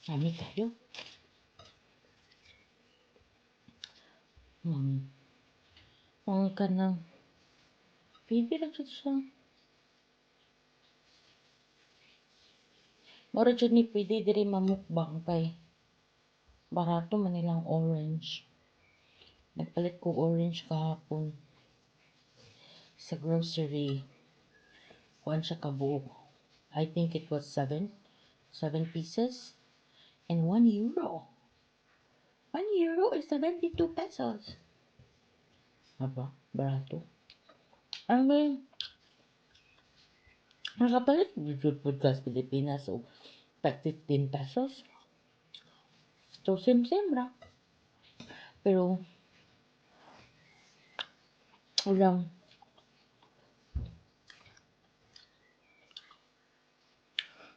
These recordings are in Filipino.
Kami kayo. Ang kanang pwede lang siya. Mora dyan ni pwede diri mamukbang kay barato man nilang orange. Nagpalit ko orange kahapon sa grocery. Kuan siya kabuok. I think it was 7 pieces and 1 euro. 1 euro is 72 pesos. Aba, barato. I mean, nakapalit video podcast Pilipinas so tag 15 pesos. So same ra. Pero ulang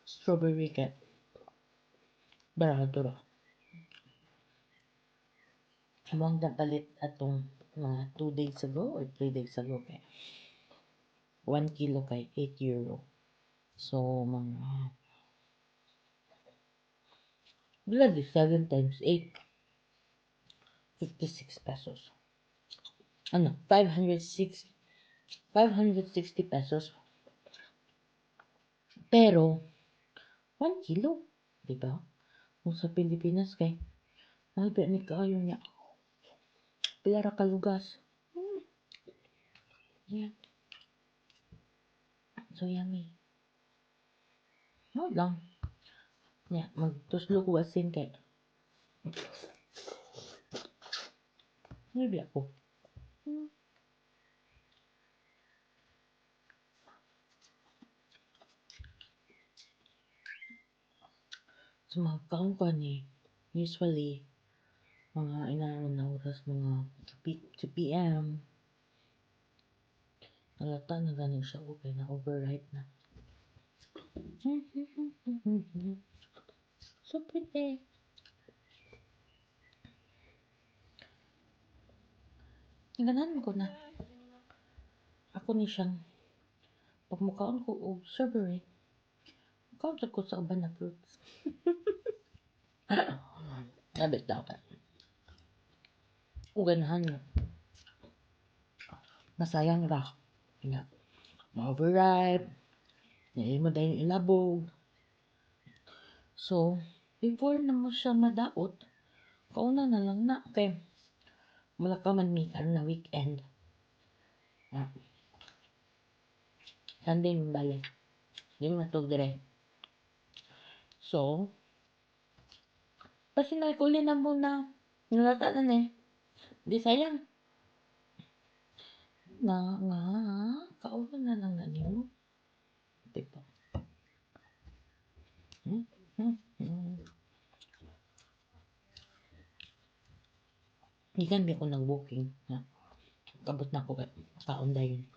strawberry cat. Barato ra. Among napalit atong mga 2 days ago or 3 days ago kay 1 kilo kay 8 euro. So mga bloody 7 times 8 56 pesos. Ano, 560 pesos. Pero 1 kilo, di ba? Kung sa Pilipinas kay malbi ni kaayo niya. Pila ra kalugas. Yeah. So yummy. No lang. Yeah, magtuslo ko asin kay. Malbi ako. So mga kaon pa ni usually mga inaano na oras mga 2 p.m. Halata na ganin siya okay na overripe na. So pretty. Ganahan ko na. Ako ni siyang pag mukaon ko og strawberry. Mukaon ko sa uban na fruits. Nabit daw ka. Ganahan mo. Nasayang ra. Nga. Ma-overripe. Ngayon mo dahil ilabog. So, before na mo siya madaot, kauna na lang na. Okay. Mula ka man may na weekend. Ah. Sunday mo balik. Hindi mo matog dire. So, pasinay ko na mo na. Nalata na eh. Di sayang. Nga. Kauna na lang na niyo. Diba? Ikan di ako nag-booking. Ha? Kabot na ako kay kaunda yun.